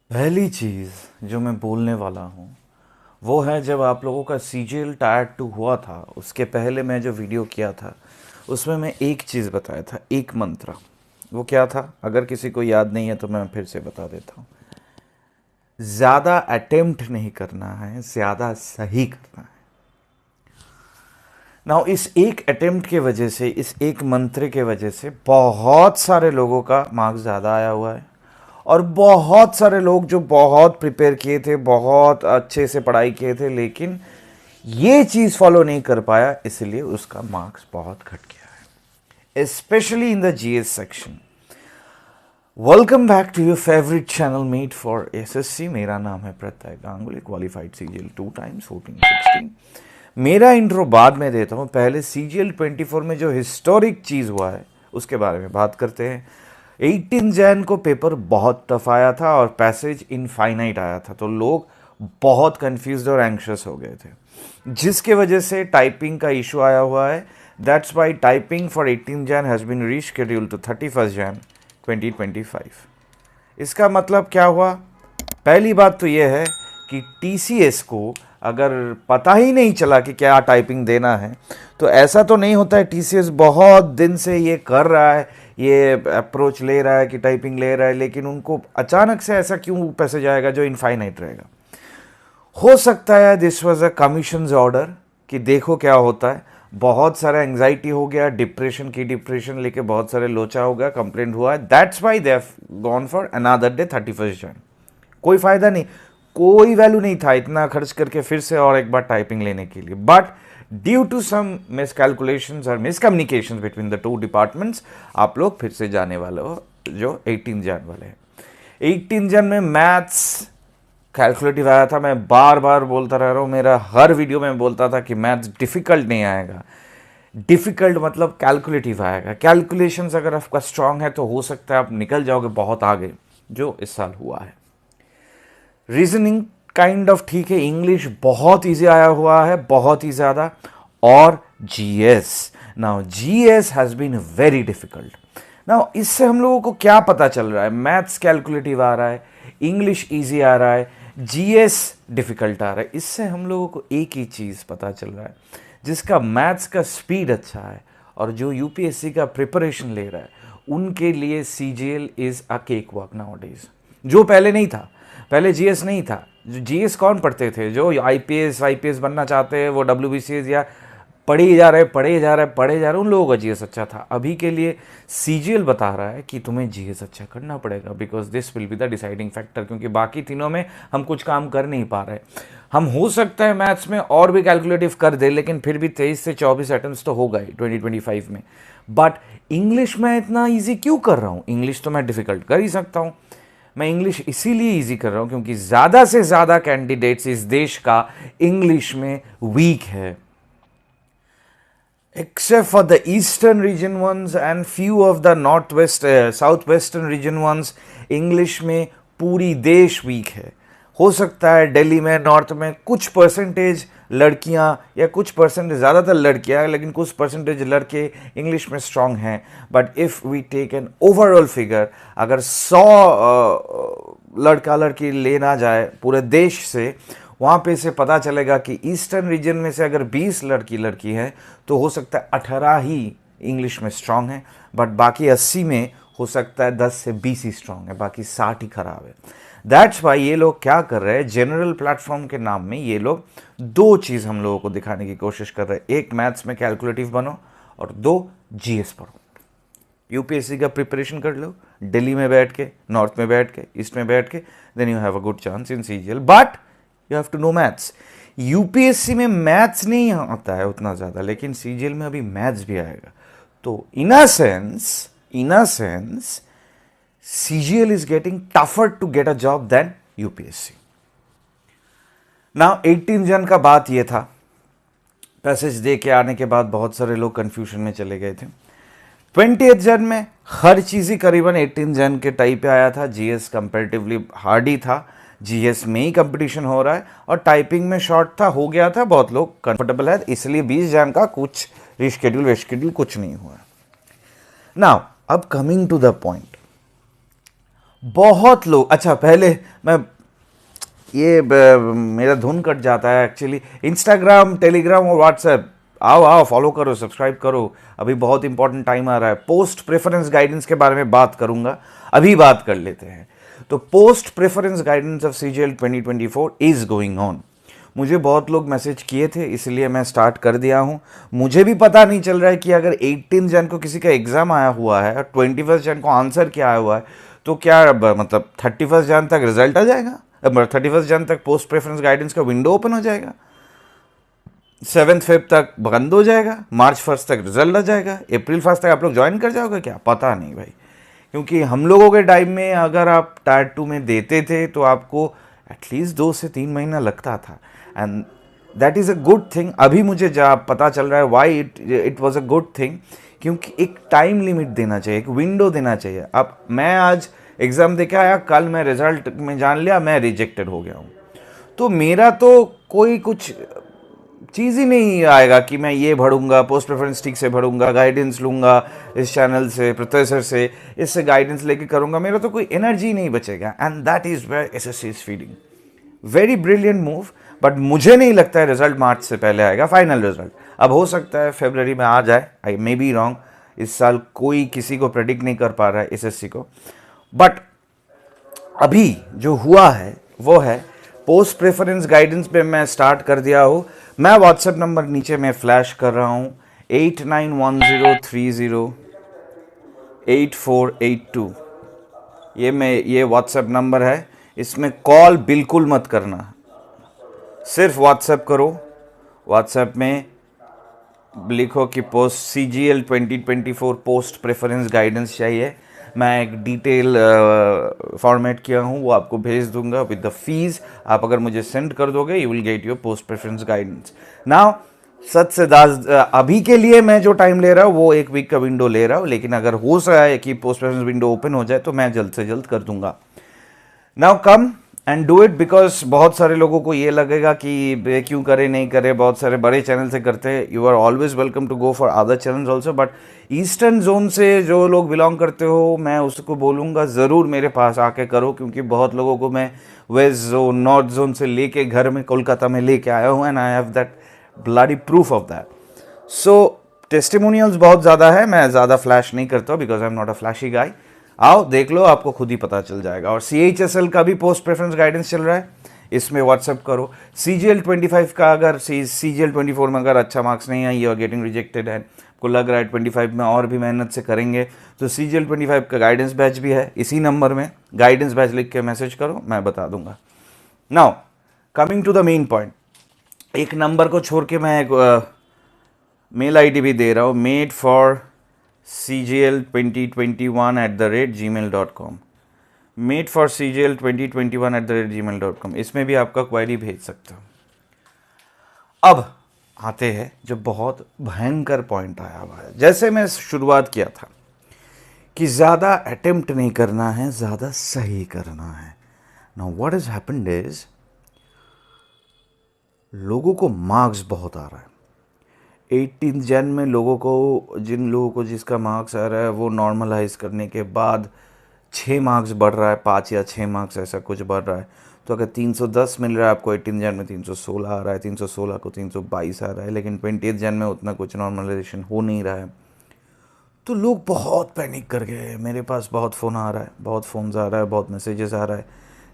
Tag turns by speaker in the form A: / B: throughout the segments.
A: पहली चीज़ जो मैं बोलने वाला हूँ वो है, जब आप लोगों का सीजीएल टायर 2 हुआ था उसके पहले मैं जो वीडियो किया था उसमें मैं एक चीज़ बताया था, एक मंत्र। वो क्या था? अगर किसी को याद नहीं है तो मैं फिर से बता देता हूँ। ज़्यादा अटेम्प्ट नहीं करना है, ज़्यादा सही करना है। नाउ इस एक अटेम्प्ट के वजह से, इस एक मंत्र के वजह से बहुत सारे लोगों का मार्क्स ज़्यादा आया हुआ है, और बहुत सारे लोग जो बहुत प्रिपेयर किए थे, बहुत अच्छे से पढ़ाई किए थे, लेकिन ये चीज़ फॉलो नहीं कर पाया, इसलिए उसका मार्क्स बहुत घट गया है, specially in the GS section. Welcome back to your favourite channel made for SSC. मेरा नाम है प्रत्यय गांगुली, क्वालिफाइड सीजीएल 2 टाइम्स 14-16। मेरा इंट्रो बाद में देता हूँ, पहले सीजीएल 24 में जो हिस्टोरिक चीज़ हुआ है उसके बारे में बात करते हैं। 18 जैन को पेपर बहुत टफ आया था और पैसेज इनफाइनाइट आया था, तो लोग बहुत कंफ्यूज्ड और एंग्शियस हो गए थे, जिसके वजह से टाइपिंग का इशू आया हुआ है। That's why typing for 18 Jan has been rescheduled to 31 Jan 2025। इसका मतलब क्या हुआ? पहली बात तो यह है कि टीसीएस को अगर पता ही नहीं चला कि क्या टाइपिंग देना है, तो ऐसा तो नहीं होता है। टीसीएस बहुत दिन से ये कर रहा है, ये अप्रोच ले रहा है कि टाइपिंग ले रहा है, लेकिन उनको अचानक से ऐसा क्यों पैसे जाएगा जो इनफाइनाइट रहेगा? हो सकता है this was a commissions order कि देखो क्या होता है। बहुत सारा एंग्जाइटी हो गया, डिप्रेशन लेके बहुत सारे लोचा हो गया, कंप्लेंट हुआ है। That's why they have gone for another day 31 जन। कोई फायदा नहीं, कोई वैल्यू नहीं था इतना खर्च करके फिर से और एक बार टाइपिंग लेने के लिए। बट ड्यू टू सम मिसकैलकुलेशंस और miscommunications between the two departments, आप लोग फिर से जाने वाले हो जो 18 जन वाले हैं। 18 जन में मैथ्स कैलकुलेटिव आया था। मैं बार बार बोलता रह रहा हूँ, मेरा हर वीडियो में बोलता था कि मैथ्स डिफ़िकल्ट नहीं आएगा। डिफ़िकल्ट मतलब कैलकुलेटिव आएगा। कैलकुलेशंस अगर आपका स्ट्रांग है तो हो सकता है आप निकल जाओगे बहुत आगे, जो इस साल हुआ है। रीजनिंग काइंड ऑफ ठीक है। इंग्लिश बहुत ईजी आया हुआ है, बहुत ही ज़्यादा। और GS, now GS has been very difficult. Now इससे हम लोगों को क्या पता चल रहा है? मैथ्स कैलकुलेटिव आ रहा है, इंग्लिश ईजी आ रहा है, जीएस डिफ़िकल्ट आ रहा है। इससे हम लोगों को एक ही चीज़ पता चल रहा है, जिसका मैथ्स का स्पीड अच्छा है और जो यूपीएससी का प्रिपरेशन ले रहा है, उनके लिए CGL is a cake walk nowadays, जो पहले नहीं था। पहले जीएस नहीं था। जो जीएस कौन पढ़ते थे? जो आईपीएस बनना चाहते हैं, वो डब्ल्यूबीसीएस या पढ़े जा रहे, उन लोगों का जीएस अच्छा था। अभी के लिए सीजीएल बता रहा है कि तुम्हें जीएस अच्छा करना पड़ेगा, because this will be the deciding factor, क्योंकि बाकी तीनों में हम कुछ काम कर नहीं पा रहे। हम हो सकता है मैथ्स में और भी कैलकुलेटिव कर दे, लेकिन फिर भी 23 से 24 अटेम्प्ट्स तो हो गए 2025 में। बट इंग्लिश में इतना ईजी क्यों कर रहा हूँ? इंग्लिश तो मैं डिफ़िकल्ट कर ही सकता हूँ। मैं इंग्लिश इसीलिए इजी कर रहा हूँ क्योंकि ज़्यादा से ज़्यादा कैंडिडेट्स इस देश का इंग्लिश में वीक है। Except for the eastern region ones and few of the southwestern region ones, English में पूरी देश वीक है। हो सकता है दिल्ली में, नॉर्थ में कुछ परसेंटेज लड़कियां या कुछ परसेंटेज, ज़्यादातर लड़कियां, लेकिन कुछ परसेंटेज लड़के इंग्लिश में स्ट्रांग हैं। But if we take an overall figure, अगर 100 लड़का लड़की लेना जाए पूरे देश से, वहाँ पे से पता चलेगा कि ईस्टर्न रीजन में से अगर 20 लड़की हैं तो हो सकता है 18 ही इंग्लिश में स्ट्रांग है, बट बाकी 80 में हो सकता है 10 से 20 ही स्ट्रांग है, बाकी 60 ही खराब है। दैट्स वाई ये लोग क्या कर रहे हैं, जनरल प्लेटफॉर्म के नाम में ये लोग दो चीज़ हम लोगों को दिखाने की कोशिश कर रहे हैं। एक, मैथ्स में कैलकुलेटिव बनो, और दो, जीएस पढ़ो। यूपीएससी का प्रिपरेशन कर लो दिल्ली में बैठ के, नॉर्थ में बैठ के, ईस्ट में बैठ के, then you have a good chance in CGL. But you have to know maths. UPSC में मैथ्स नहीं आता है उतना ज़्यादा, लेकिन सीजीएल में अभी मैथ्स भी आएगा। तो in a sense CGL is getting tougher to get a job than UPSC. Now 18 जन का बात ये था, पैसेज दे के आने के बाद बहुत सारे लोग कंफ्यूजन में चले गए थे। 20th जन में हर चीज़ ही करीबन 18 जन के टाइप पे आया था। जीएस कंपेरेटिवली हार्ड ही था, जीएस में ही कंपटीशन हो रहा है, और टाइपिंग में शॉर्ट था, हो गया था, बहुत लोग कंफर्टेबल है, इसलिए 20 जन का कुछ रिशेड्यूल कुछ नहीं हुआ। नाउ अब कमिंग टू द पॉइंट, बहुत लोग, अच्छा पहले मैं मेरा धुन कट जाता है एक्चुअली। इंस्टाग्राम, टेलीग्राम और व्हाट्सएप, आओ आओ फॉलो करो, सब्सक्राइब करो। अभी बहुत इंपॉर्टेंट टाइम आ रहा है, पोस्ट प्रेफरेंस गाइडेंस के बारे में बात करूंगा, अभी बात कर लेते हैं। तो post preference guidance of CGL 2024 is going on. मुझे बहुत लोग मैसेज किए थे, इसलिए मैं स्टार्ट कर दिया हूं। मुझे भी पता नहीं चल रहा है कि अगर 18 जन को किसी का एग्जाम आया हुआ है और 21 जन को आंसर क्या आया हुआ है, तो क्या मतलब 31 जन तक रिजल्ट आ जाएगा, 31 जन तक पोस्ट प्रेफरेंस गाइडेंस का विंडो ओपन हो जाएगा, 7 फेब तक बंद हो जाएगा, March 1 तक रिजल्ट आ जाएगा, April 1 तक आप लोग ज्वाइन कर जाओगे क्या, पता नहीं भाई। क्योंकि हम लोगों के टाइम में अगर आप टायर 2 में देते थे तो आपको एटलीस्ट 2 से 3 महीना लगता था, and that is a good thing. अभी मुझे जब पता चल रहा है why it was a good thing, क्योंकि एक टाइम लिमिट देना चाहिए, एक विंडो देना चाहिए। अब मैं आज एग्ज़ाम दे के आया, कल मैं रिजल्ट में जान लिया मैं रिजेक्टेड हो गया हूँ, तो मेरा तो कोई कुछ चीज़ ही नहीं आएगा कि मैं ये भरूंगा, पोस्ट प्रेफरेंस ठीक से भरूंगा, गाइडेंस लूंगा इस चैनल से, प्रोफेसर से, इससे गाइडेंस लेके करूंगा, मेरा तो कोई एनर्जी नहीं बचेगा। And that is where SSC is feeding. Very brilliant move, but मुझे नहीं लगता है रिजल्ट मार्च से पहले आएगा फाइनल रिजल्ट। अब हो सकता है फरवरी में आ जाए, आई मे बी रॉन्ग। इस साल कोई किसी को प्रेडिक्ट नहीं कर पा रहा है एसएससी को, बट अभी जो हुआ है वो है पोस्ट प्रेफरेंस गाइडेंस पे मैं स्टार्ट कर दिया हूँ। मैं व्हाट्सएप नंबर नीचे में फ्लैश कर रहा हूँ, 8910308482। ये व्हाट्सएप नंबर है, इसमें कॉल बिल्कुल मत करना, सिर्फ व्हाट्सएप करो। व्हाट्सएप में लिखो कि post CGL 2024 post preference guidance चाहिए। मैं एक डिटेल फॉर्मेट किया हूँ, वो आपको भेज दूंगा विद द फीस। आप अगर मुझे सेंड कर दोगे, you will get your post preference guidance. Now सच से दास, अभी के लिए मैं जो टाइम ले रहा हूँ वो 1 वीक का विंडो ले रहा हूँ, लेकिन अगर हो सकता है कि पोस्ट प्रेफरेंस विंडो ओपन हो जाए तो मैं जल्द से जल्द कर दूंगा। Now come and do it, because बहुत सारे लोगों को ये लगेगा कि क्यों करे नहीं करे, बहुत सारे बड़े चैनल से करते हैं। You are always welcome to go for other channels also, but eastern zone से जो लोग बिलोंग करते हो, मैं उसको बोलूँगा ज़रूर मेरे पास आके करो, क्योंकि बहुत लोगों को मैं वेस्ट जोन, नॉर्थ जोन से लेके घर में कोलकाता में लेके आया हूँ, and I have that bloody proof of that. So testimonials बहुत ज़्यादा है, मैं ज़्यादा फ्लैश नहीं करता because I am not a flashy guy. आओ देख लो, आपको खुद ही पता चल जाएगा। और CHSL का भी पोस्ट प्रेफरेंस गाइडेंस चल रहा है, इसमें व्हाट्सएप करो। CGL 25 का अगर CGL 24 में अगर अच्छा मार्क्स नहीं है, यू आर गेटिंग रिजेक्टेड है, आपको लग रहा है 25 में और भी मेहनत से करेंगे, तो CGL 25 का गाइडेंस बैच भी है, इसी नंबर में गाइडेंस बैच लिख के मैसेज करो, मैं बता दूंगा। Now coming to the main point, एक नंबर को छोड़ के मैं एक मेल आईडी भी दे रहा हूँ, made for cgl2021@gmail.com, made for cgl2021@gmail.com। इसमें भी आपका क्वेरी भेज सकते हो। अब आते हैं जो बहुत भयंकर पॉइंट आया हुआ है। जैसे मैं शुरुआत किया था कि ज़्यादा अटेम्प्ट नहीं करना है, ज़्यादा सही करना है। Now what is happened is, लोगों को मार्क्स बहुत आ रहा है। 18 जन में लोगों को, जिन लोगों को जिसका मार्क्स आ रहा है, वो नॉर्मलाइज करने के बाद 6 मार्क्स बढ़ रहा है, 5 या 6 मार्क्स ऐसा कुछ बढ़ रहा है। तो अगर 310 मिल रहा है आपको 18 जन में, 316 आ रहा है, 316 को 322 आ रहा है, लेकिन 28 जन में उतना कुछ नॉर्मलाइजेशन हो नहीं रहा है। तो लोग बहुत पैनिक कर गए। मेरे पास बहुत फ़ोन आ रहा है, बहुत फ़ोन्स आ रहा है, बहुत मैसेजेस आ रहा है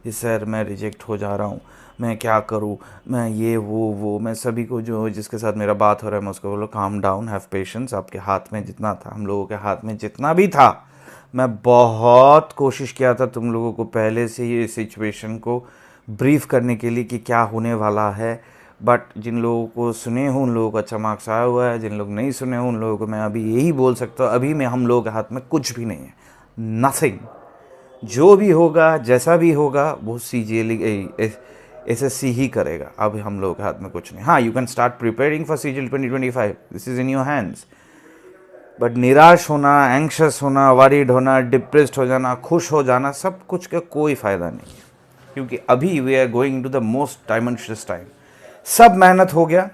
A: कि सर मैं रिजेक्ट हो जा रहा हूँ, मैं क्या करूँ, मैं ये वो। मैं सभी को जो जिसके साथ मेरा बात हो रहा है मैं उसको बोलो काम डाउन, हैव पेशेंस। आपके हाथ में जितना था, हम लोगों के हाथ में जितना भी था, मैं बहुत कोशिश किया था तुम लोगों को पहले से ही इस सिचुएशन को ब्रीफ करने के लिए कि क्या होने वाला है। बट जिन लोगों को सुने हो उन लोगों को अच्छा मार्क्स आया हुआ है, जिन लोग नहीं सुने हो उन लोगों को मैं अभी यही बोल सकता हूँ, अभी में हम लोगों के हाथ में कुछ भी नहीं है, नथिंग। जो भी होगा, जैसा भी होगा, वो CGL SSC ही करेगा। अब हम लोगों के हाथ में कुछ नहीं। हाँ, you can start preparing for CGL 2025, this is in your hands. But निराश होना, एंक्शस होना, वरीड होना, डिप्रेस्ड हो जाना, खुश हो जाना, सब कुछ का कोई फ़ायदा नहीं है, क्योंकि अभी we are going to the most डायमेंशियस टाइम। सब मेहनत हो गया,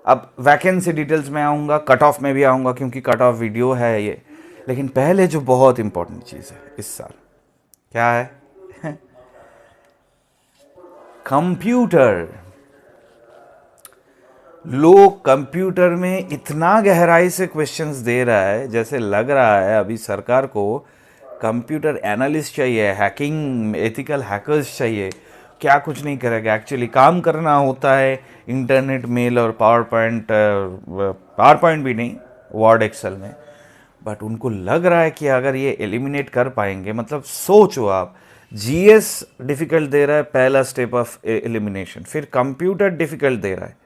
A: अब वैकेंसी डिटेल्स में आऊँगा, कट ऑफ में भी आऊँगा, क्योंकि कट ऑफ वीडियो है ये। लेकिन पहले जो बहुत इंपॉर्टेंट चीज़ है इस साल, क्या है? कंप्यूटर। लोग कंप्यूटर में इतना गहराई से क्वेश्चंस दे रहा है, जैसे लग रहा है अभी सरकार को कंप्यूटर एनालिस्ट चाहिए, हैकिंग एथिकल हैकर्स चाहिए। क्या कुछ नहीं करेगा, एक्चुअली काम करना होता है इंटरनेट, मेल और पावर पॉइंट, पावर पॉइंट भी नहीं, वर्ड एक्सेल में। बट उनको लग रहा है कि अगर ये एलिमिनेट कर पाएंगे, मतलब सोचो आप, जीएस डिफिकल्ट दे रहा है, पहला स्टेप ऑफ एलिमिनेशन, फिर कंप्यूटर डिफिकल्ट दे रहा है,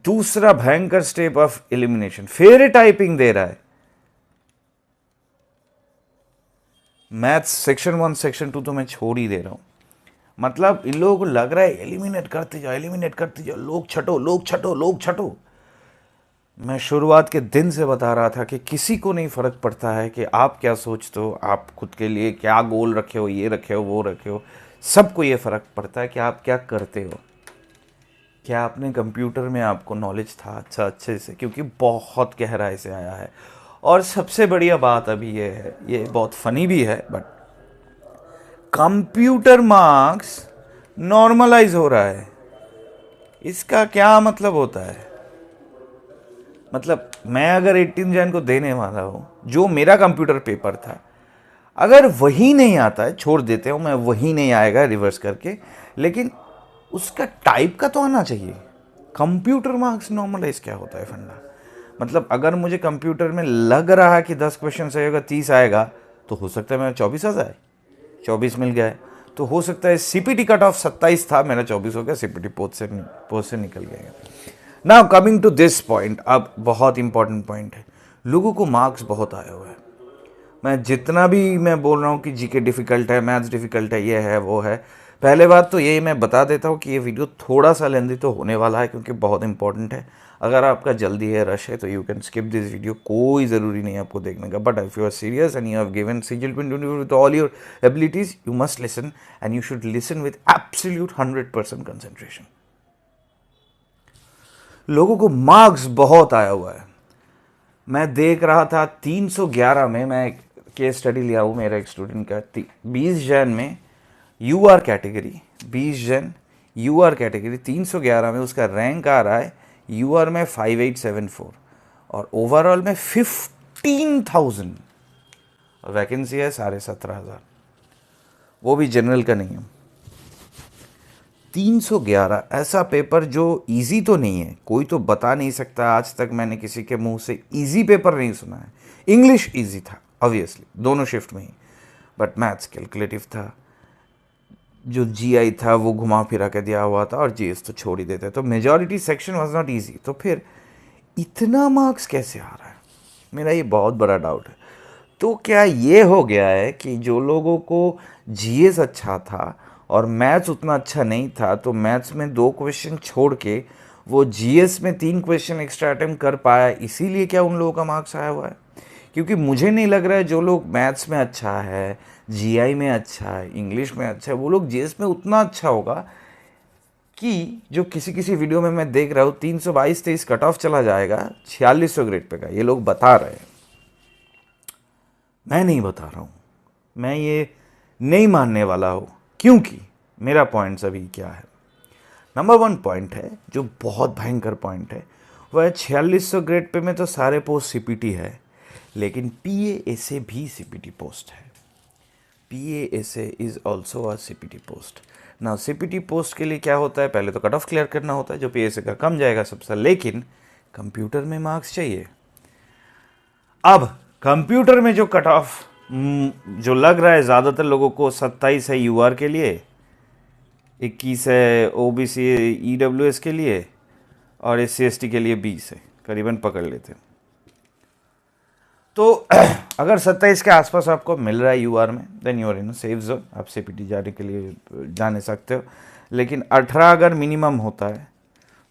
A: दूसरा भयंकर स्टेप ऑफ एलिमिनेशन, फिर टाइपिंग दे रहा है। मैथ्स सेक्शन 1 सेक्शन 2 तो मैं छोड़ ही दे रहा हूं। मतलब इन लोगों को लग रहा है एलिमिनेट करते जाओ, एलिमिनेट करते जाओ, लोग छटो, लोग छटो, लोग छटो। मैं शुरुआत के दिन से बता रहा था कि किसी को नहीं फर्क पड़ता है कि आप क्या सोचते हो, आप खुद के लिए क्या गोल रखे हो, ये रखे हो, वो रखे हो। सबको ये फर्क पड़ता है कि आप क्या करते हो, क्या अपने कंप्यूटर में आपको नॉलेज था अच्छा अच्छे से, क्योंकि बहुत गहराई से आया है। और सबसे बढ़िया बात अभी ये है, ये बहुत फनी भी है, बट कंप्यूटर मार्क्स नॉर्मलाइज हो रहा है। इसका क्या मतलब होता है? मतलब मैं अगर 18 जैन को देने वाला हूँ, जो मेरा कंप्यूटर पेपर था, अगर वही नहीं आता है, छोड़ देते हो, मैं वही नहीं आएगा रिवर्स करके, लेकिन उसका टाइप का तो आना चाहिए। कंप्यूटर मार्क्स नॉर्मलाइज क्या होता है फंडा? मतलब अगर मुझे कंप्यूटर में लग रहा है कि 10 क्वेश्चन सही होगा, 30 आएगा, तो हो सकता है मेरा 24 आ जाए, 24 मिल गया है। तो हो सकता है सीपीटी कट ऑफ 27 था, मेरा 24 हो गया, सीपीटी पोस्ट से निकल गया। Now coming to this point, अब बहुत इंपॉर्टेंट पॉइंट है। लोगों को मार्क्स बहुत आया हुआ है। मैं जितना भी मैं बोल रहा हूँ कि जीके डिफ़िकल्ट है, मैथ्स डिफ़िकल्ट है, ये है वो है, पहले बात तो यही मैं बता देता हूँ कि ये वीडियो थोड़ा सा लेंदी तो होने वाला है, क्योंकि बहुत इंपॉर्टेंट है। अगर आपका जल्दी है, रश है, तो you can skip this video, कोई ज़रूरी नहीं है आपको देखने का। But if you are serious and you have given CGL 2024 with all your abilities, you must listen, and you should listen with absolute 100% concentration. लोगों को मार्क्स बहुत आया हुआ है। मैं देख रहा था 311 में, मैं एक केस स्टडी लिया हूँ मेरा एक स्टूडेंट का, 20 जन में यूआर कैटेगरी, 20 जन यूआर कैटेगरी 311 में उसका रैंक आ रहा है यूआर में 5874, और ओवरऑल में 15,000। वैकेंसी है 17,500, वो भी जनरल का नहीं है। 311 ऐसा पेपर जो इजी तो नहीं है, कोई तो बता नहीं सकता, आज तक मैंने किसी के मुंह से इजी पेपर नहीं सुना है। इंग्लिश इजी था ऑब्वियसली, दोनों शिफ्ट में ही, बट मैथ्स कैलकुलेटिव था, जो जीआई था वो घुमा फिरा के दिया हुआ था, और जीएस तो छोड़ ही देते, तो majority section was not easy. तो फिर इतना मार्क्स कैसे आ रहा है, मेरा ये बहुत बड़ा डाउट है। तो क्या ये हो गया है कि जो लोगों को जीएस अच्छा था और मैथ्स उतना अच्छा नहीं था, तो मैथ्स में 2 क्वेश्चन छोड़ के वो जीएस में 3 क्वेश्चन एक्स्ट्रा अटेम्प्ट कर पाया, इसीलिए क्या उन लोगों का मार्क्स आया हुआ है? क्योंकि मुझे नहीं लग रहा है जो लोग मैथ्स में अच्छा है, जीआई में अच्छा है, इंग्लिश में अच्छा है, वो लोग जीएस में उतना अच्छा होगा कि जो किसी किसी वीडियो में मैं देख रहा हूँ 322-23 कट ऑफ चला जाएगा 4600 ग्रेड पे का, ये लोग बता रहे हैं। मैं नहीं बता रहा हूँ, मैं ये नहीं मानने वाला हूँ, क्योंकि मेरा पॉइंट अभी क्या है। नंबर 1 पॉइंट है जो बहुत भयंकर पॉइंट है, वह है 4600 ग्रेड पे में तो सारे पोस्ट सीपीटी है, लेकिन पीएएसए भी सीपीटी पोस्ट है। PASA is also a CPT post. ना सीपीटी पोस्ट के लिए क्या होता है, पहले तो कट ऑफ क्लियर करना होता है, जो पीएएसए का कम जाएगा सबसे, लेकिन कंप्यूटर में मार्क्स चाहिए। अब कंप्यूटर में जो कट ऑफ जो लग रहा है ज़्यादातर लोगों को 27 है यूआर के लिए, 21 है ओबीसी ईडब्ल्यूएस के लिए, और एससी एसटी के लिए 20 है, करीबन पकड़ लेते हैं। तो अगर 27 के आसपास आपको मिल रहा है यूआर में, then you are in safe zone, आप सीपीटी जाने के लिए जाने सकते हो। लेकिन 18 अगर मिनिमम होता है,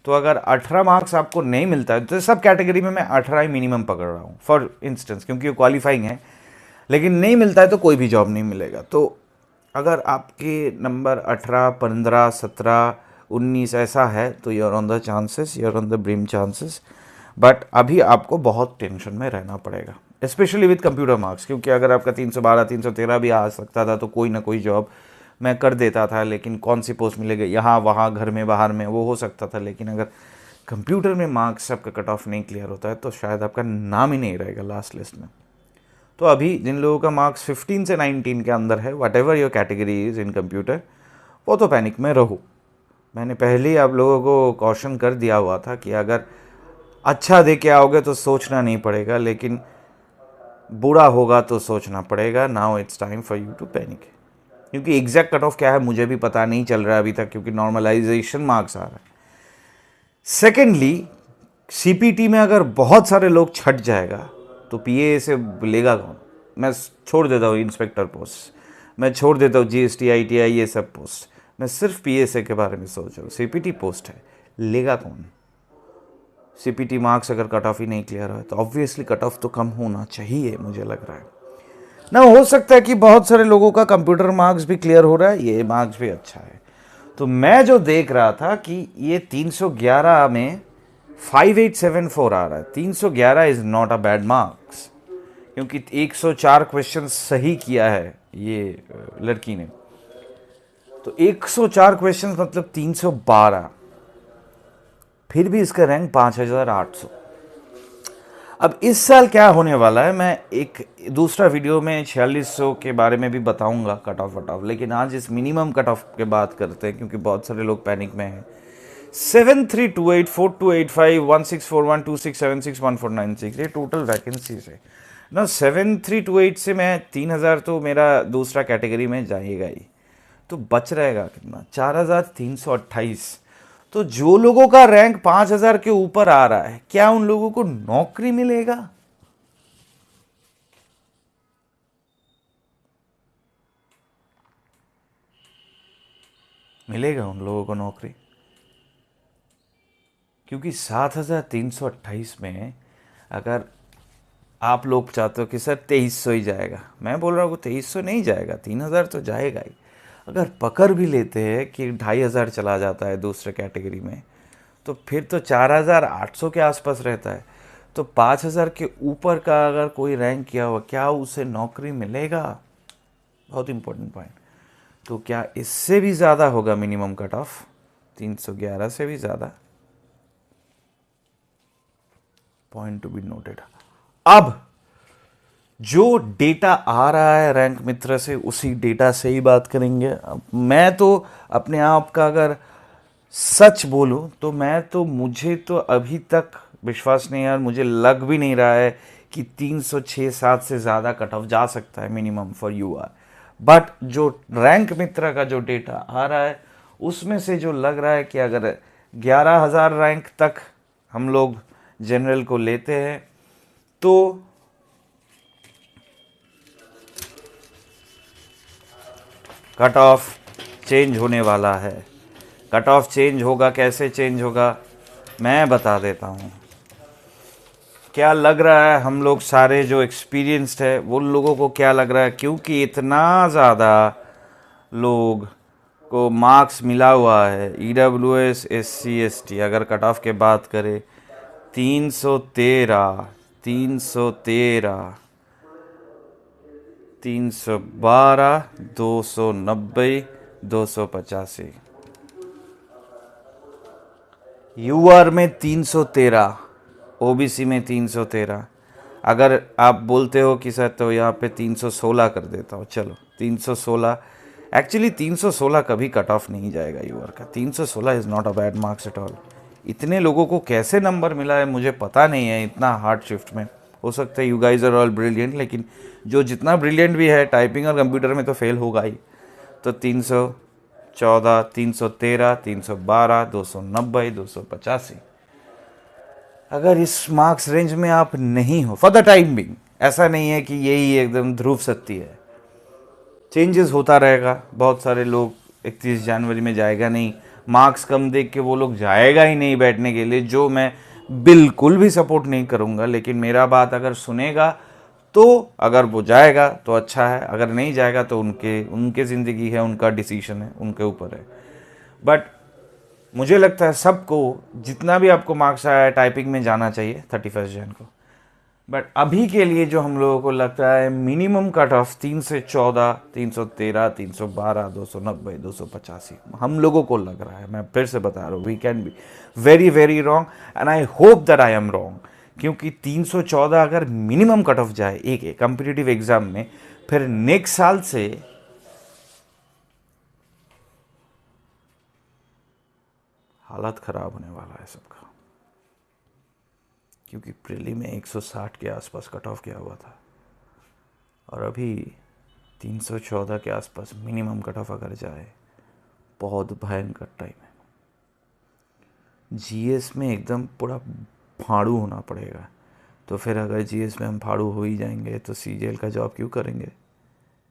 A: तो अगर 18 मार्क्स आपको नहीं मिलता है, तो सब कैटेगरी में मैं 18 ही मिनिमम पकड़ रहा हूँ फॉर इंस्टेंस, क्योंकि वो क्वालिफाइंग है, लेकिन नहीं मिलता है तो कोई भी जॉब नहीं मिलेगा। तो अगर आपके नंबर 18, 15, 17, 19 ऐसा है, तो you are on the chances, you are on the brim chances. But अभी आपको बहुत टेंशन में रहना पड़ेगा, स्पेशली विद कंप्यूटर मार्क्स, क्योंकि अगर आपका 312 313 भी आ सकता था तो कोई ना कोई जॉब मैं कर देता था, लेकिन कौन सी पोस्ट मिलेगी यहाँ वहाँ घर में बाहर में वो हो सकता था। लेकिन अगर कंप्यूटर में मार्क्स आपका कट ऑफ नहीं क्लियर होता है तो शायद आपका नाम ही नहीं रहेगा लास्ट लिस्ट में। तो अभी जिन लोगों का मार्क्स 15 से 19 के अंदर है, what ever your category is in computer, वो तो पैनिक में रहो। मैंने पहले ही आप लोगों को कॉशन कर दिया हुआ था कि अगर अच्छा दे के आओगे तो सोचना नहीं पड़ेगा, लेकिन बुरा होगा तो सोचना पड़ेगा। Now it's time for you to panic, क्योंकि एग्जैक्ट कट ऑफ क्या है मुझे भी पता नहीं चल रहा है अभी तक, क्योंकि नॉर्मलाइजेशन मार्क्स आ रहा है। सेकेंडली, सीपीटी में अगर बहुत सारे लोग छट जाएगा तो पीए से लेगा कौन? मैं छोड़ देता हूँ इंस्पेक्टर पोस्ट, मैं छोड़ देता हूँ जीएसटी आईटीआई ये सब पोस्ट, मैं सिर्फ पीएसए के बारे में सोच रहा हूँ। सीपीटी पोस्ट है, लेगा कौन? सीपीटी मार्क्स अगर कट ऑफ ही नहीं क्लियर हो तो ऑब्वियसली कट ऑफ तो कम होना चाहिए, मुझे लग रहा है ना। हो सकता है कि बहुत सारे लोगों का कंप्यूटर मार्क्स भी क्लियर हो रहा है, ये मार्क्स भी अच्छा है। तो मैं जो देख रहा था कि ये 311 में 5874 आ रहा है। 311 is not a bad marks, क्योंकि 104 क्वेश्चन सही किया है ये लड़की ने। तो 104 क्वेश्चन मतलब 312, फिर भी इसका रैंक 5800। अब इस साल क्या होने वाला है, मैं एक दूसरा वीडियो में 4600 के बारे में भी बताऊंगा कट ऑफ वट ऑफ, लेकिन आज इस मिनिमम कट ऑफ के बात करते हैं, क्योंकि बहुत सारे लोग पैनिक में हैं। 7328 4285 1641 2676 1496 ये टोटल वैकेंसीज है ना। 7328 से मैं 3000 तो मेरा दूसरा कैटेगरी में जाएगा ही, तो बच रहेगा कितना? 4328। तो जो लोगों का रैंक 5000 के ऊपर आ रहा है, क्या उन लोगों को नौकरी मिलेगा? मिलेगा उन लोगों को नौकरी? क्योंकि 7328 में अगर आप लोग चाहते हो कि सर 2300 ही जाएगा, मैं बोल रहा हूँ 2300 नहीं जाएगा, 3000 तो जाएगा ही। अगर पकड़ भी लेते हैं कि 2500 चला जाता है दूसरे कैटेगरी में, तो फिर तो 4800 के आसपास रहता है। तो 5000 के ऊपर का अगर कोई रैंक किया हुआ, क्या उसे नौकरी मिलेगा? बहुत इंपॉर्टेंट पॉइंट। तो क्या इससे भी ज़्यादा होगा मिनिमम कट ऑफ? 311 से भी ज़्यादा? Point to be noted. अब जो डेटा आ रहा है रैंक मित्र से, उसी डेटा से ही बात करेंगे। अब मैं तो अपने आप का अगर सच बोलूं तो मुझे तो अभी तक विश्वास नहीं है, मुझे लग भी नहीं रहा है कि 306-7 से ज़्यादा कट ऑफ जा सकता है मिनिमम फॉर यूआर। बट जो रैंक मित्र का जो डेटा आ रहा है उसमें से जो लग रहा है कि अगर 11,000 रैंक तक हम लोग जनरल को लेते हैं तो कट ऑफ चेंज होने वाला है। कट ऑफ चेंज होगा, कैसे चेंज होगा मैं बता देता हूँ। क्या लग रहा है हम लोग सारे जो एक्सपीरियंस्ड है वो लोगों को क्या लग रहा है, क्योंकि इतना ज़्यादा लोग को मार्क्स मिला हुआ है EWS SC ST, अगर कट ऑफ के बात करें 313 313 312 290 285, यूआर में 313, ओबीसी में 313। अगर आप बोलते हो कि सर तो यहाँ पे 316 कर देता हूँ, चलो 316। एक्चुअली 316 कभी कट ऑफ नहीं जाएगा यूआर का। 316 is not a bad marks at all. इतने लोगों को कैसे नंबर मिला है मुझे पता नहीं है, इतना हार्ड शिफ्ट में। हो सकता है you guys are all brilliant, लेकिन जो जितना ब्रिलियंट भी है टाइपिंग और कंप्यूटर में तो फेल होगा ही। तो 314 313 312 290 285, अगर इस मार्क्स रेंज में आप नहीं हो फॉर द टाइम बिंग, ऐसा नहीं है कि यही एकदम ध्रुव सत्य है, चेंजेस होता रहेगा। बहुत सारे लोग 31 जनवरी में जाएगा नहीं, मार्क्स कम देख के वो लोग जाएगा ही नहीं बैठने के लिए, जो मैं बिल्कुल भी सपोर्ट नहीं करूँगा। लेकिन मेरा बात अगर सुनेगा तो अगर वो जाएगा तो अच्छा है, अगर नहीं जाएगा तो उनके ज़िंदगी है, उनका डिसीजन है, उनके ऊपर है। बट मुझे लगता है सबको जितना भी आपको मार्क्स आया है टाइपिंग में जाना चाहिए 31 जन को। बट अभी के लिए जो हम लोगों को लगता है मिनिमम कट ऑफ 314, 313, 312, 290, 285 हम लोगों को लग रहा है। मैं फिर से बता रहा हूँ, we can be very very wrong and I hope that I am wrong, क्योंकि 314 अगर मिनिमम कट ऑफ जाए एक कॉम्पिटिटिव एग्जाम में, फिर नेक्स्ट साल से हालत खराब होने वाला है सबका, क्योंकि प्रीली में 160 के आसपास कट ऑफ किया हुआ था और अभी 314 के आसपास मिनिमम कट ऑफ अगर जाए, बहुत भयंकर टाइम है। जीएस में एकदम पूरा फाड़ू होना पड़ेगा। तो फिर अगर जीएस में हम फाड़ू हो ही जाएंगे तो सीजीएल का जॉब क्यों करेंगे?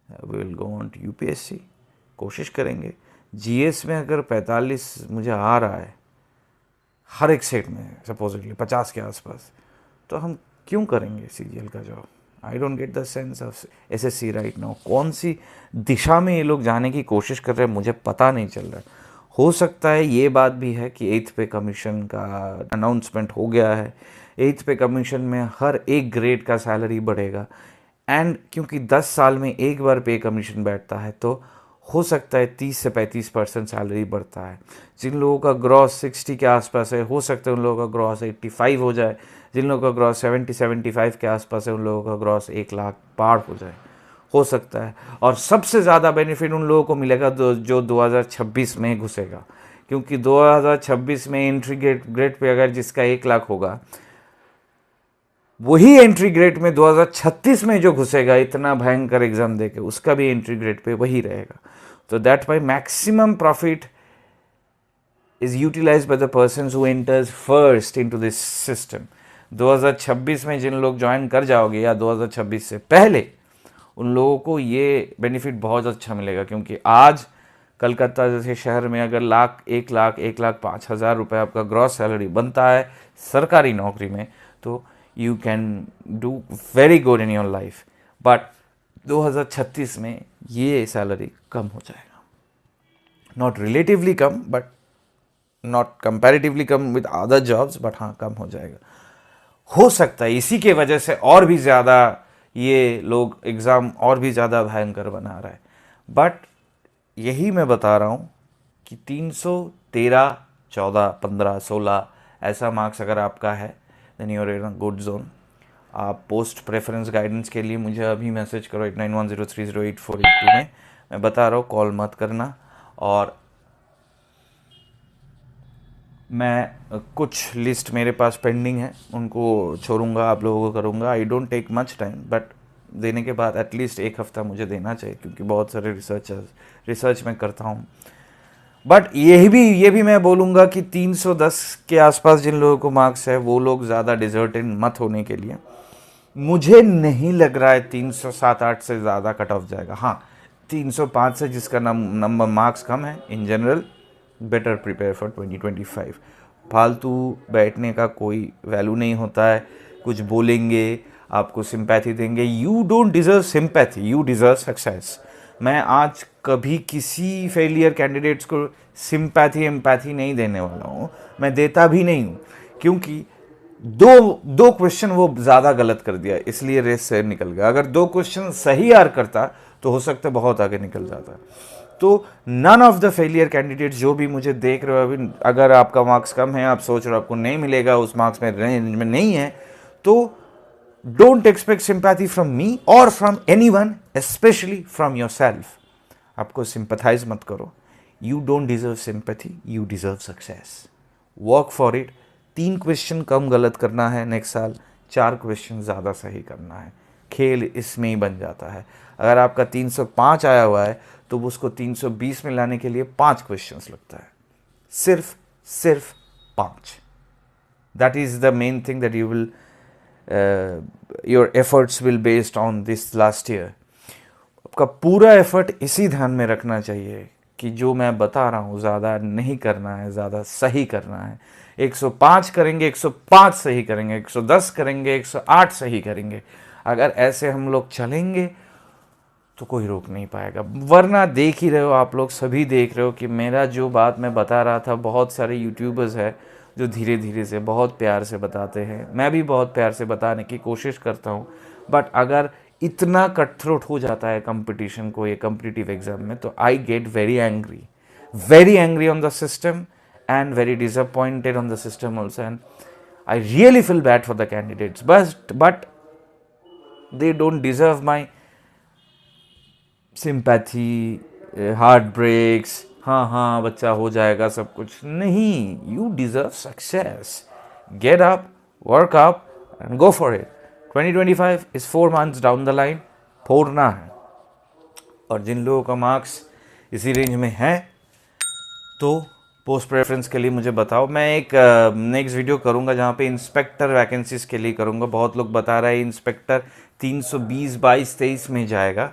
A: We will go on to UPSC, कोशिश करेंगे। जीएस में अगर 45 मुझे आ रहा है हर एक सेट में, सपोजिटली 50 के आसपास, तो हम क्यों करेंगे सीजीएल का job? I don't get the sense of SSC right now. कौन सी दिशा में ये लोग जाने की कोशिश कर रहे हैं मुझे पता नहीं चल रहा है। हो सकता है ये बात भी है कि 8th पे कमीशन का अनाउंसमेंट हो गया है। 8th पे कमीशन में हर एक ग्रेड का सैलरी बढ़ेगा एंड क्योंकि 10 साल में एक बार पे कमीशन बैठता है तो हो सकता है 30 से 35% सैलरी बढ़ता है। जिन लोगों का ग्रॉस 60 के आसपास है, हो सकता है उन लोगों का ग्रॉस 85 हो जाए। जिन लोगों का ग्रॉस 70-75 के आसपास है, उन लोगों का ग्रॉस 1 लाख पार हो जाए, हो सकता है। और सबसे ज़्यादा बेनिफिट उन लोगों को मिलेगा जो 2026 में घुसेगा, क्योंकि 2026 में एंट्री ग्रेड पे अगर जिसका 1 लाख होगा, वही एंट्री ग्रेड में 2036 में जो घुसेगा इतना भयंकर एग्जाम देके, उसका भी एंट्री ग्रेड पे वही रहेगा। तो that by maximum profit is utilized by the persons who enters first into this system। 2026 में जिन लोग ज्वाइन कर जाओगे या 2026 से पहले, उन लोगों को ये बेनिफिट बहुत अच्छा मिलेगा, क्योंकि आज कलकत्ता जैसे शहर में अगर 1,05,000 रुपये आपका ग्रॉस सैलरी बनता है सरकारी नौकरी में, तो you can do very good in your life. But 2036 में ये सैलरी कम हो जाएगा, not relatively come, but not comparatively come with other jobs, but हाँ कम हो जाएगा। हो सकता है इसी के वजह से और भी ज़्यादा ये लोग एग्ज़ाम और भी ज़्यादा भयंकर बना रहा है। बट यही मैं बता रहा हूँ कि 313, 14, 15, 16 ऐसा मार्क्स अगर आपका है, then you're in a good zone. आप पोस्ट प्रेफरेंस गाइडेंस के लिए मुझे अभी मैसेज करो 8910308482 में। मैं बता रहा हूँ, कॉल मत करना। और मैं कुछ लिस्ट मेरे पास पेंडिंग है, उनको छोड़ूंगा, आप लोगों को करूंगा। I don't take much time, but देने के बाद एटलीस्ट 1 हफ्ता मुझे देना चाहिए, क्योंकि बहुत सारे रिसर्च मैं करता हूँ। बट ये भी मैं बोलूँगा कि 310 के आसपास जिन लोगों को मार्क्स है, वो लोग ज़्यादा डिजर्टेड मत होने के लिए। मुझे नहीं लग रहा है 307-8 से ज़्यादा कट ऑफ जाएगा। हाँ, 305 से जिसका नंबर मार्क्स कम है, in general better prepare for 2025। फालतू बैठने का कोई वैल्यू नहीं होता है। कुछ बोलेंगे, आपको सिंपैथी देंगे। You don't deserve sympathy, you deserve success. मैं आज कभी किसी फेलियर कैंडिडेट्स को सिंपैथी एम्पैथी नहीं देने वाला हूँ, मैं देता भी नहीं हूँ, क्योंकि दो क्वेश्चन वो ज़्यादा गलत कर दिया, इसलिए रेस से निकल गया। अगर 2 क्वेश्चन सही यार करता तो हो सकता है बहुत आगे निकल जाता। तो none of the failure candidates जो भी मुझे देख रहे हो अभी, अगर आपका मार्क्स कम है, आप सोच रहे हो आपको नहीं मिलेगा, उस मार्क्स में रेंज में नहीं है, तो don't expect sympathy from me और from anyone, specially from yourself. आपको सिंपैथाइज मत करो। You don't deserve sympathy, you deserve success. Work for it. 3 question कम गलत करना है नेक्स्ट साल, 4 क्वेश्चन ज़्यादा सही करना है। खेल इसमें ही बन जाता है। अगर आपका 305 आया हुआ है तो उसको 320 में लाने के लिए 5 क्वेश्चंस लगता है, सिर्फ 5। That is the main thing that you will your efforts will based on this last year. आपका पूरा एफर्ट इसी ध्यान में रखना चाहिए कि जो मैं बता रहा हूँ ज़्यादा नहीं करना है, ज़्यादा सही करना है। 105 करेंगे, 105 सही करेंगे, 110 करेंगे, 108 सही करेंगे। अगर ऐसे हम लोग चलेंगे तो कोई रोक नहीं पाएगा। वरना देख ही रहे हो, आप लोग सभी देख रहे हो कि मेरा जो बात मैं बता रहा था, बहुत सारे यूट्यूबर्स है जो धीरे धीरे से बहुत प्यार से बताते हैं। मैं भी बहुत प्यार से बताने की कोशिश करता हूँ, बट अगर इतना कट थ्रोट हो जाता है कंपटीशन को, ये कम्पिटिटिव एग्जाम में, तो I get very angry on the system and very disappointed on the system also, and I really feel bad for the candidates, but they don't deserve my sympathy, heartbreaks, हाँ हाँ बच्चा हो जाएगा सब कुछ नहीं। You deserve success. Get up, work up and go for it. 2025 is 4 months down the line, फोड़ना है। और जिन लोगों का मार्क्स इसी रेंज में है तो पोस्ट प्रेफरेंस के लिए मुझे बताओ। मैं एक नेक्स्ट वीडियो करूंगा जहाँ पे इंस्पेक्टर वैकेंसीज के लिए करूंगा। बहुत लोग बता रहे हैं इंस्पेक्टर 320, 22, 23 में जाएगा,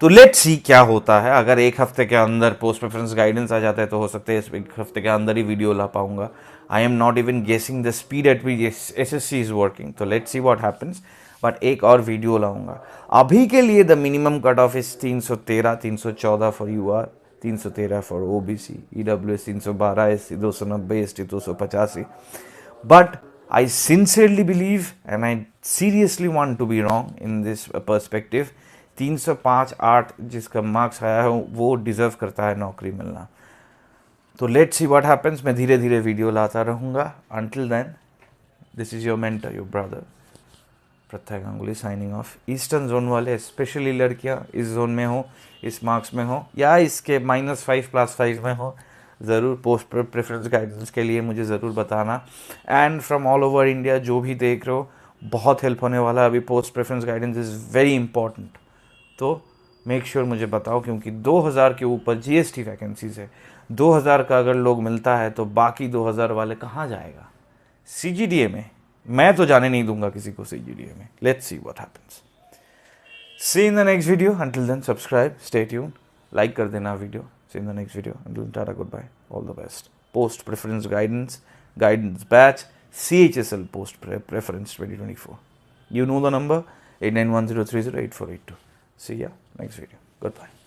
A: तो लेट्स सी क्या होता है। अगर एक हफ्ते के अंदर पोस्ट प्रेफरेंस गाइडेंस आ जाता है तो हो सकता है इस एक हफ्ते के अंदर ही वीडियो ला पाऊंगा। I am not even guessing the speed at which SSC is working, तो let's see what happens. But एक और वीडियो लाऊंगा। अभी के लिए the minimum cut off is 313, 314 for UR, 313 for OBC, EWS 312, SC 290, ST 285। But I sincerely believe and I seriously want to be wrong in this perspective, 305, 8 जिसका marks आया है वो डिज़र्व करता है नौकरी मिलना। तो लेट्स सी व्हाट हैपेंस। मैं धीरे धीरे वीडियो लाता रहूँगा। Until then, this is your mentor, your brother Pratyay Ganguly signing off. Eastern zone वाले स्पेशली लड़कियाँ इस जोन में हो, इस मार्क्स में हो या इसके -5 +5 में हो, ज़रूर पोस्ट प्रेफरेंस गाइडेंस के लिए मुझे ज़रूर बताना। And from all over India जो भी देख रहे हो, बहुत हेल्प होने वाला है। अभी post preference guidance is very important, तो मेक श्योर मुझे बताओ, क्योंकि 2000 के ऊपर जीएसटी वैकेंसीज है। 2000 का अगर लोग मिलता है तो बाकी 2000 वाले कहाँ जाएगा? सीजीडीए में मैं तो जाने नहीं दूंगा किसी को सीजीडीए में। Let's see what happens. See in the next video. Until then subscribe, stay tune, like कर देना video. See you in the next video. Until Tata, goodbye. All the best. Post preference guidance batch, CHSL post preference 2024. You know the number 8910308482. See ya next video. Goodbye.